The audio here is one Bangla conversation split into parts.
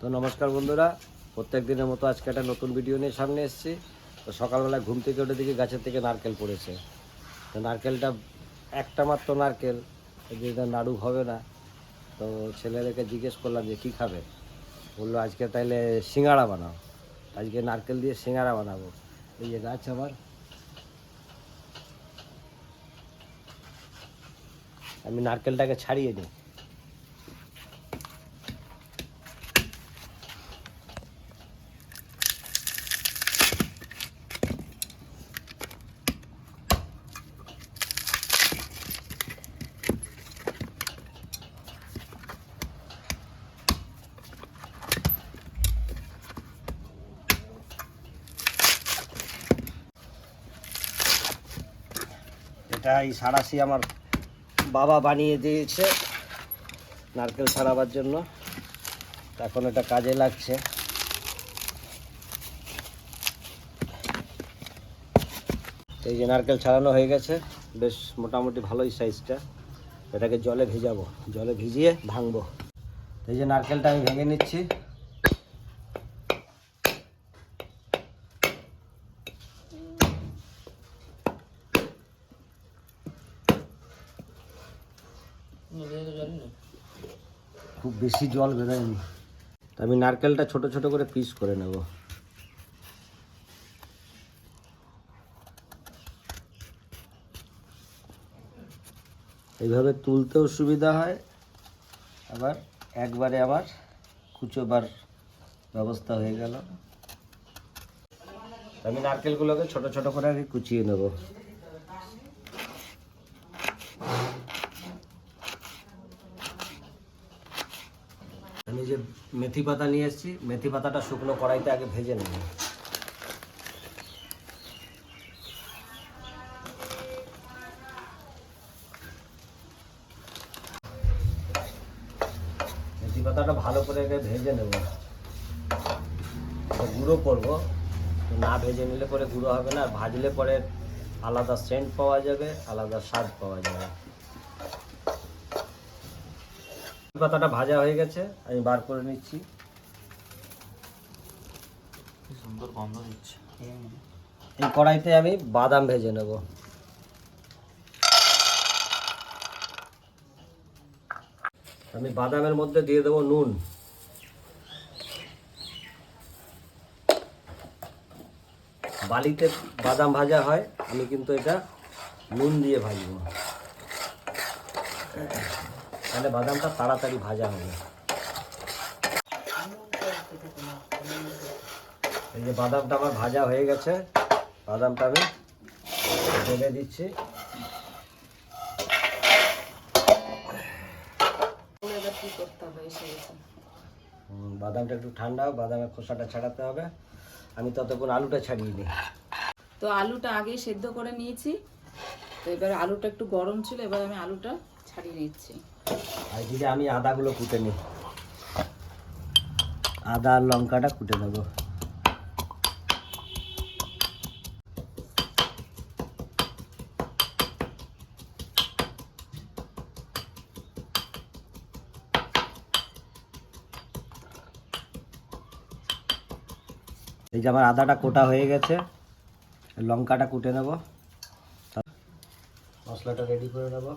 তো নমস্কার বন্ধুরা, প্রত্যেক দিনের মতো আজকে একটা নতুন ভিডিও নিয়ে সামনে এসেছি। তো সকালবেলা ঘুম থেকে উঠে দেখি গাছের থেকে নারকেল পড়েছে। তো নারকেলটা একটা মাত্র নারকেল, যেটা নাড়ু হবে না। তো ছেলেদেরকে জিজ্ঞেস করলাম যে কী খাবে, বললো আজকে তাইলে সিঙ্গাড়া বানাও। আজকে নারকেল দিয়ে সিঙ্গাড়া বানাবো। এই যে গাছ আমার, আমি নারকেলটাকে ছাড়িয়ে নিই। এটা এই সাঁড়াশি আমার বাবা বানিয়ে দিয়েছে নারকেল ছাড়াবার জন্য। এখন এটা কাজে লাগছে। এই যে নারকেল ছাড়ানো হয়ে গেছে, বেশ মোটামুটি ভালোই সাইজটা। এটাকে জলে ভিজাবো, জলে ভিজিয়ে ভাঙবো। এই যে নারকেলটা আমি ভেঙে নিচ্ছি। খুব বেশি জল বেরোয়নি। আমি নারকেলটা ছোট ছোট করে পিস করে নেব। এইভাবে তুলতেও সুবিধা হয়, আবার একবারে আবার কুচোবার ব্যবস্থা হয়ে গেল। আমি নারকেলগুলোকে ছোট ছোট করে আগে কুচিয়ে নেব। আমি যে মেথি পাতা নিয়ে এসেছি, মেথি পাতাটা শুকনো কড়াইতে আগে ভেজে নেব। মেথি পাতাটা ভালো করে আগে ভেজে নেব, গুঁড়ো করবো। না ভেজে নিলে পরে গুঁড়ো হবে না, ভাজলে পরে আলাদা সেন্ট পাওয়া যাবে, আলাদা স্বাদ পাওয়া যাবে। পাতাটা ভাজা হয়ে গেছে, আমি বার করে নিচ্ছি। সুন্দর গন্ধ দিচ্ছে। এই কড়াইতে আমি বাদাম ভেজে নেব। আমি বাদামের মধ্যে দিয়ে দেবো নুন। বালিতে বাদাম ভাজা হয়, আমি কিন্তু এটা নুন দিয়ে ভাজবো, তাহলে বাদামটা তাড়াতাড়ি ভাজা হবে। এই যে বাদামটা আমার ভাজা হয়ে গেছে, বাদামটা আমি ঢেলে দিচ্ছি। বাদামটা একটু ঠান্ডা, বাদামের খোসাটা ছাড়াতে হবে। আমি ততক্ষণ আলুটা ছাড়িয়ে নিই। তো আলুটা আগে সেদ্ধ করে নিয়েছি, তো এবার আলুটা একটু গরম ছিল, এবার আমি আলুটা ছাড়িয়ে নিচ্ছি। আর এদিকে আমি আদাগুলো কুটে নিই, আদা আর লঙ্কাটা কুটে নেব। এই যে আমার আদাটা কোটা হয়ে গেছে, লঙ্কাটা কুটে নেব, মশলাটা রেডি করে নেব।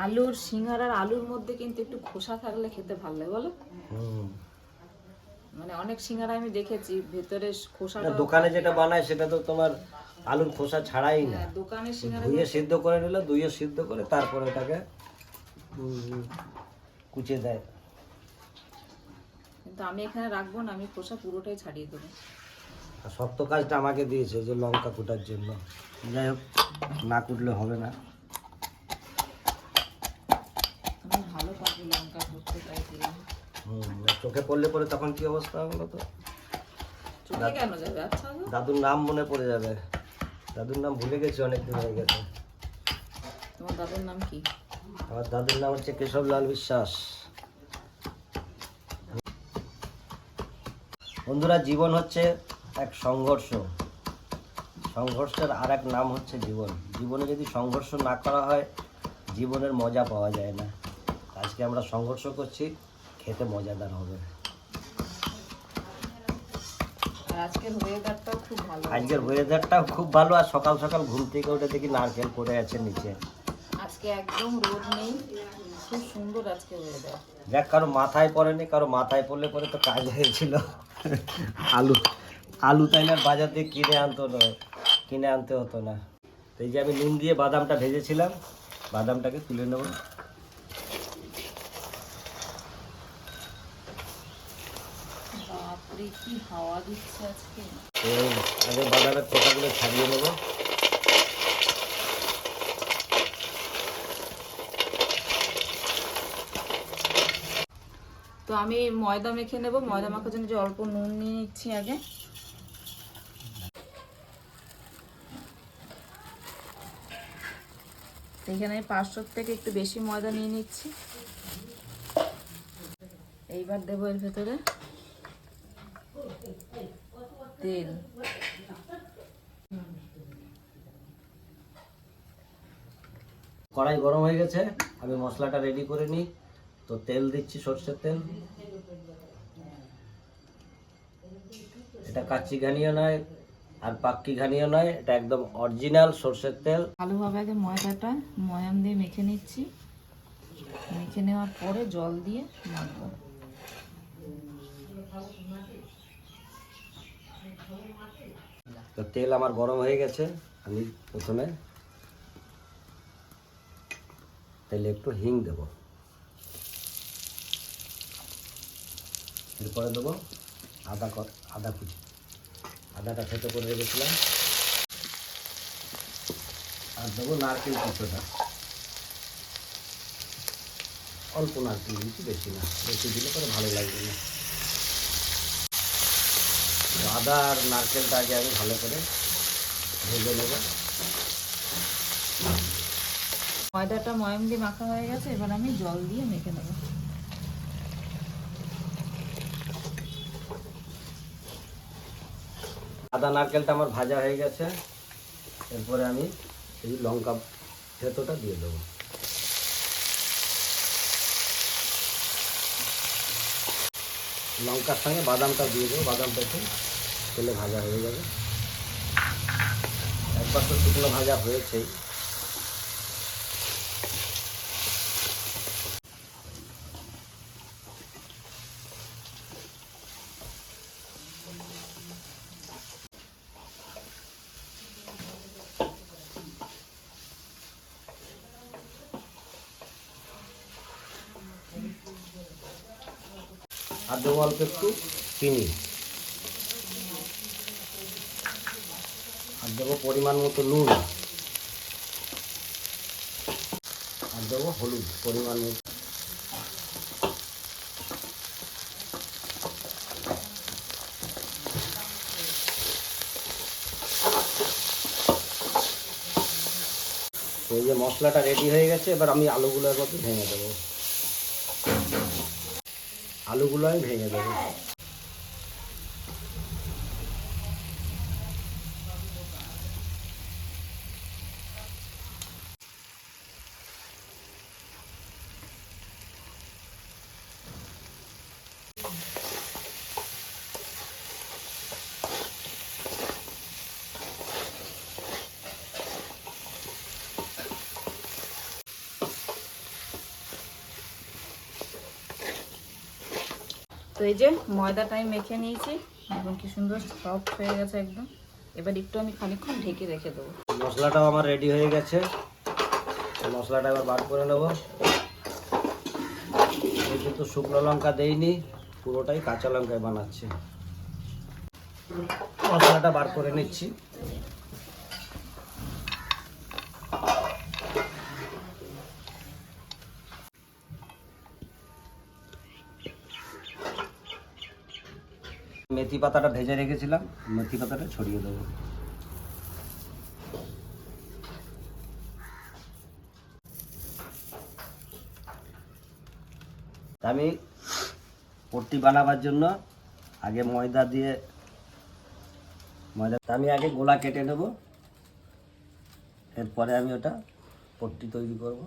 আলুর সিঙ্গারার আলুর মধ্যে কিন্তু একটু খোসা থাকলে খেতে ভালো লাগে, বলো? মানে অনেক সিঙ্গারা আমি দেখেছি ভেতরে খোসাটা, দোকানে যেটা বানায় সেটা তো তোমার আলুর খোসা ছাড়াই না, দোকানের সিঙ্গারা ধুয়ে সিদ্ধ করে নিল, ধুয়ে সিদ্ধ করে তারপরে এটাকে কুচে দেয়। কিন্তু আমি এখানে রাখবো না, আমি খোসা পুরোটাই ছাড়িয়ে দেবো। আর শক্ত কাজটা আমাকে দিয়েছে যে লঙ্কা কুটার জন্য। যাই হোক, না কুটলে হবে না। আমি ভালো পাবো লঙ্কা করতে, তাই দিলাম। চোখে পড়লে পরে তখন কি অবস্থা হলো? তো চোখে কেন যাবে? আচ্ছা, দাদুর নাম মনে পড়ে যাবে। দাদুর নাম ভুলে গেছি, অনেকদিন হয়ে গেছে। তোমার দাদুর নাম কি? আমার দাদুর নাম হচ্ছে কেশবলাল বিশ্বাস। বন্ধুরা, জীবন হচ্ছে এক সংঘর্ষ। সংঘর্ষের আর এক নাম হচ্ছে জীবন। জীবনে যদি সংঘর্ষ না করা হয়, জীবনের মজা পাওয়া যায় না। আজকে আমরা সংঘর্ষ করছি, খেতে মজাদার হবে। আর আজকের ওয়েদারটাও খুব ভালো। আজকের ওয়েদারটাও খুব ভালো। আর সকাল সকাল ঘুম থেকে উঠে দেখি নারকেল পড়ে আছে নিচে। আজকে একদম রোদ নেই, খুব সুন্দর আজকে ওয়েদার। দেখ, কারো মাথায় পড়েনি, কারো মাথায় পড়লে পরে তো কাজ হয়েছিল। আলু আলু তাইলে আর বাজার দিয়ে কিনে আনতে হতো না। তো এই যে আমি নুন দিয়ে বাদামটা ভেজেছিলাম, বাদামটাকে তুলে নেব। বাপরে কি হাওয়া দিচ্ছে আজকে। তো আগে বাদামের খোসাগুলো ছাড়িয়ে নেব। তো আমি ময়দা মেখে নেব। ময়দা মাখার জন্য যে অল্প নুন নিয়ে নিচ্ছি আগে। এখানে 500 থেকে একটু বেশি ময়দা নিয়ে নিচ্ছি। এইবার দেবো এর ভেতরে তেল। কড়াই গরম হয়ে গেছে, আমি মশলাটা রেডি করে নিই। তো তেল দিচ্ছি, সরষের তেল। এটা কাচ্চি ঘানিও নয় আর পাক্কি ঘানিও নয়, এটা একদম অরিজিনাল সরষের তেল। ভালোভাবে আগে ময়দাটা ময়াম দিয়ে মেখে নিচ্ছি। মেখে নেওয়ার পরে জল দিয়ে মাখবো। তো তেল আমার গরম হয়ে গেছে। আমি প্রথমে তেলে একটু হিং দেব, এরপরে দেবো আদা কুচি। আদাটা থেতো করে রেখেছিলাম। আর দেবো নারকেল কিছুটা, অল্প নারকেল দিচ্ছি, বেশি না। বেশি দিলে পরে ভালো লাগবে না। আদা আর নারকেলটা আগে আমি ভালো করে ভেজে নেব। ময়দাটা ময়াম দিয়ে মাখা হয়ে গেছে, এবার আমি জল দিয়ে মেখে নেব। আদা নারকেলটা আমার ভাজা হয়ে গেছে। এরপরে আমি এই লঙ্কা থেতোটা দিয়ে দেবো। লঙ্কার সঙ্গে বাদামটা দিয়ে দেবো। বাদামটা একটু তেলে ভাজা হয়ে যাবে। একবার তো শুকনো ভাজা হয়েছেই। আর দেবো অল্প একটু চিনি। আর দেবো পরিমাণ মতো নুন। আর দেবো হলুদ পরিমাণ মতো। এই যে মশলাটা রেডি হয়ে গেছে, এবার আমি আলুগুলোর মধ্যে ভেঙে দেবো। আলুগুলো আমি ভেঙে দেবো। তো এই যে ময়দাটা আমি মেখে নিয়েছি এবং কি সুন্দর সফট হয়ে গেছে একদম। এবার একটু আমি খানিকক্ষণ ঢেকে রেখে দেবো। মশলাটাও আমার রেডি হয়ে গেছে। মশলাটা এবার বার করে নেব। এই কিন্তু শুকনো লঙ্কা দেইনি, পুরোটাই কাঁচা লঙ্কায় বানাচ্ছি। মশলাটা বার করে নিচ্ছি। মেথি পাতাটা ভেজে রেখেছিলাম, মেথি পাতাটা ছড়িয়ে দেবো। আমি পট্টি বানাবার জন্য আগে ময়দা দিয়ে আমি আগে গোলা কেটে নেব, এরপরে আমি ওটা পট্টি তৈরি করব।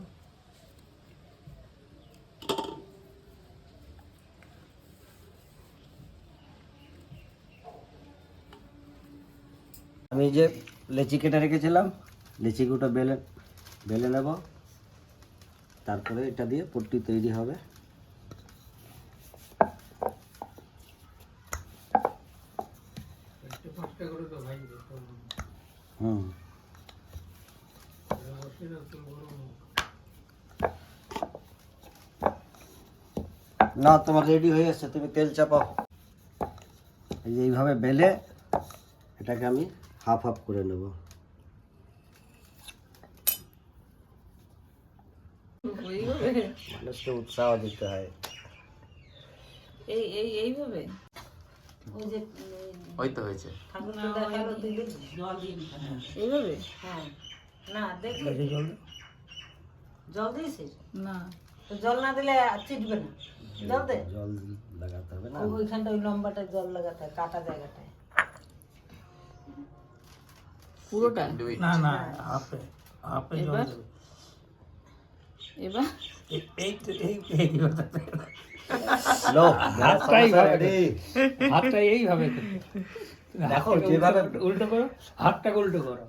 আমি যে লেচি কেটে রেখেছিলাম, লেচিগুলো বেলে বেলে নেব, তারপরে এটা দিয়ে পট্টি তৈরি হবে। হুম, না তোমার রেডি হয়ে এসছে, তুমি তেল চাপাও। এই যে এইভাবে বেলে এটাকে আমি হাফ হাফ করে নেব। মানুষকে উৎসাহ দিতে হয়। এইভাবে ওই যে ওই তো হয়েছে। ঠাকুরকে দেখালো দিদি জল দিয়ে এইভাবে হ্যাঁ না দেখি জল দিয়েছিস না, তো জল না দিলে চিটবে না, জল দে। জল লাগাতে হবে না। ওইখানটা ওই লম্বাটা জল লাগাতে হয় কাটা জায়গাটায়। পুরোটা। দুই না না হাফে হাফে জল এবার? দেবে। এবার এই তো এই কথা। লো, হাতটাই সমস্যা ভাবে। ready? হাতটা এইভাবে করবে। দেখো, হাতটাকে যেভাবে- উল্টো করো, হাতটাকে উল্টো করো।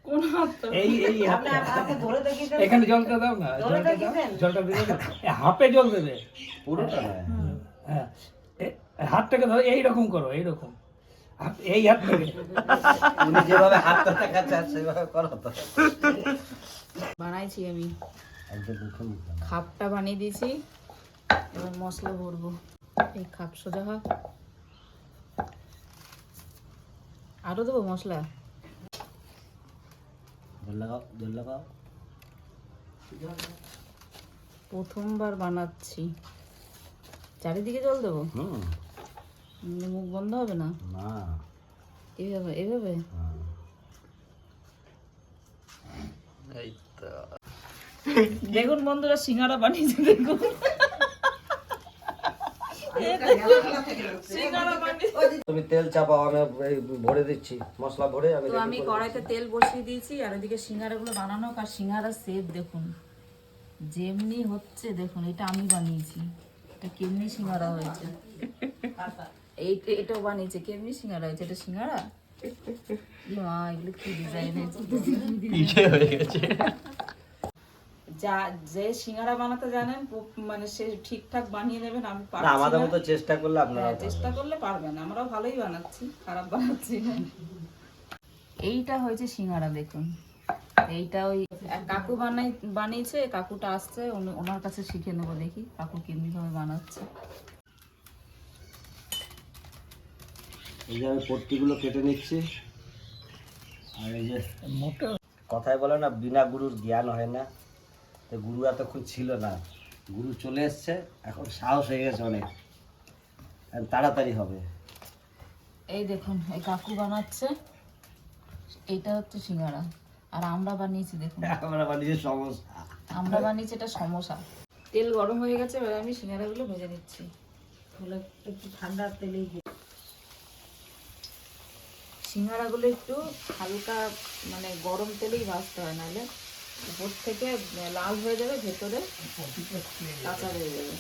কোন হাতটা? এই আপনি হাতটা। আমাকে ধরে দেখিয়ে দেন। এখানে জলটা দাও না, ধরে জলটা দাও, দেখিয়েছেন? জলটা দিয়ে দাও। হাফে জল দেবে। পুরোটা নয়। হ্যাঁ, হাতটাকে ধরো এইরকম করো, এইরকম এই হাতটাকে। উনি যেভাবে হাতটা দেখাচ্ছে সেভাবে করো তো। বানাইছি আমি, একদম দেখুন। খাপটা বানিয়ে দিয়েছি। এবার মশলা ভরবো। এই খাপ সোজা হাফ, আরো দেবো মশলা। জল লাগাও, জল লাগাও। প্রথমবার বানাচ্ছি, চারিদিকে জল দেবো। হুম, মুখ বন্ধ হবে না? না, এইভাবে এইভাবে। হ্যাঁ। এই তো দেখুন বন্ধুরা, সিঙ্গারা বানিয়েছে দেখুন। সিঙ্গারা বানিয়েছে। তুমি তেল চাপাও, আমি এই ভরে দিচ্ছি, মশলা ভরে আমি তো ready আমি করে কড়াইতে তেল বসিয়ে দিয়েছি, আর ওদিকে সিঙ্গারাগুলো বানানো। আর সিঙ্গারা সেট দেখুন যেমনি হচ্ছে, দেখুন এটা আমি বানিয়েছি। এটা কেমনি সিঙ্গারা হয়েছে, এটাও বানিয়েছে। কেমনি সিঙ্গারা হয়েছে, এটা সিঙ্গারা? মা, এগুলো কি ডিজাইন হয়েছে! পিঠে হয়ে গেছে। যা যে সিঙ্গারা বানাতে জানেন মানে সে ঠিকঠাক বানিয়ে নেবেন। আমি না, পারছি আমাদের না। মতো চেষ্টা করলে আপনারা হ্যাঁ, চেষ্টা করলে পারবেন। আমরাও ভালোই বানাচ্ছি, খারাপ বানাচ্ছি না। এইটা হয়েছে সিঙ্গারা দেখুন। এইটা ওই এক কাকু বানিয়েছে, কাকুটা আসছে, ওনার কাছে শিখে নেবো, দেখি কাকু কেমনি ভাবে বানাচ্ছে। এই যে আমি পট্টিগুলো কেটে নিচ্ছি। আর এই যে মোটা কথায় বলে না, বিনা গুরুর জ্ঞান হয় না। তো গুরু এতক্ষণ ছিল না, গুরু চলে এসছে, এখন সাহস হয়ে গেছে অনেক, এখন তাড়াতাড়ি হবে। এই দেখুন, এই কাকু বানাচ্ছে, এইটা হচ্ছে সিঙ্গারা। আর আমরা বানিয়েছি দেখুন, আমরা বানিয়ে সমস্যা। আমরা বানিয়েছি এটা সমোসা। তেল গরম হয়ে গেছে, এবার আমি সিঙ্গারাগুলো ভেজে নিচ্ছি। তাহলে একটু ঠান্ডা তেলেই দিই। সিঙ্গারাগুলো একটু হালকা মানে গরম তেলেই ভাজতে হয়, নাহলে উপর থেকে লাল হয়ে যাবে, ভেতরে কাঁচা হয়ে যাবে।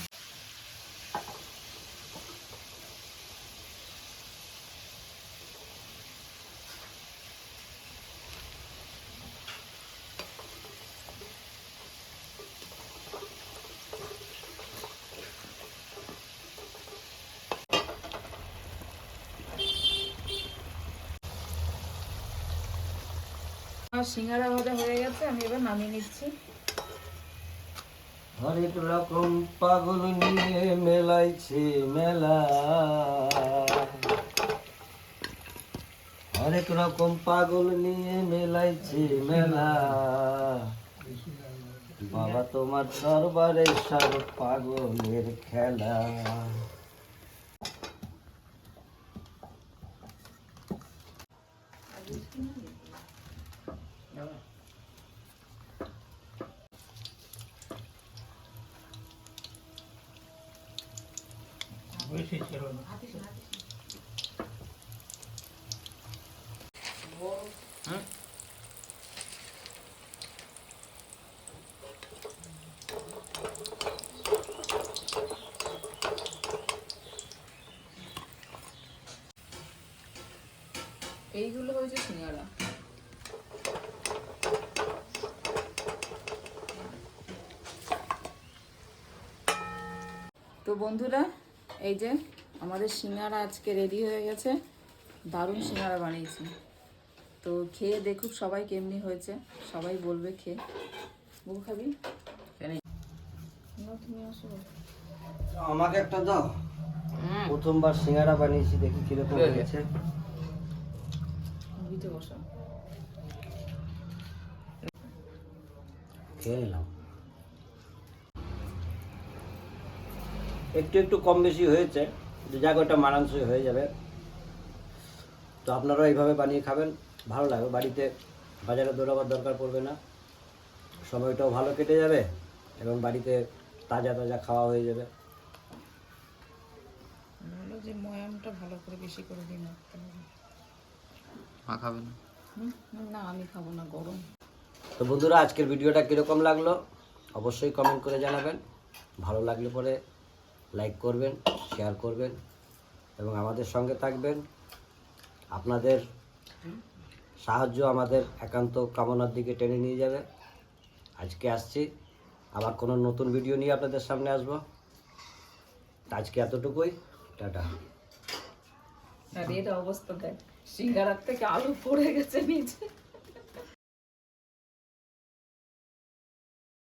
আমার সিঙ্গারা ভাজা হয়ে গেছে, আমি এবার নামিয়ে নিচ্ছি। হরেক রকম পাগল নিয়ে মেলাইছে মেলা, হরেক রকম পাগল নিয়ে মেলাইছে মেলা, বাবা তোমার দরবারে সব পাগলের খেলা। সেই ছিল না। এইগুলো হয়েছে সিঙ্গারা। তো বন্ধুরা, এই যে আমাদের সিঙ্গারা আজকে রেডি হয়ে গেছে। দারুণ সিঙ্গারা বানিয়েছি। তো খেয়ে দেখুক সবাই কেমনি হয়েছে, সবাই বলবে খেয়ে। বউ খাবি? না, তুমি আসো। আমাকে একটা দাও। প্রথমবার সিঙ্গারা বানিয়েছি, দেখি কিরকম হয়েছে। বিটে বসো। খেয়ে নিলাম। একটু একটু কম বেশি হয়েছে, যাক ওটা মানানসই হয়ে যাবে। তো আপনারাও এইভাবে বানিয়ে খাবেন, ভালো লাগবে। বাড়িতে বাজারে দৌড়াবার দরকার পড়বে না, সময়টাও ভালো কেটে যাবে এবং বাড়িতে তাজা তাজা খাওয়া হয়ে যাবে। বলো যে ময়ামটা ভালো করে বেশি করে দিন। মা খাবে না? না, আমি খাবো না, গরম। তো বন্ধুরা, আজকের ভিডিওটা কীরকম লাগলো অবশ্যই কমেন্ট করে জানাবেন। ভালো লাগলে পরে লাইক করবেন, শেয়ার করবেন এবং আমাদের সঙ্গে থাকবেন। আপনাদের সাহায্য আমাদের একান্ত কামনার দিকে টেনে নিয়ে যাবে। আজকে আসছি, আবার কোনো নতুন ভিডিও নিয়ে আপনাদের সামনে আসবো। আজকে এতটুকুই, টাটা। আর এটা অবস্থা দেখ, সিঙ্গারার থেকে আলু পড়ে গেছে নিচে।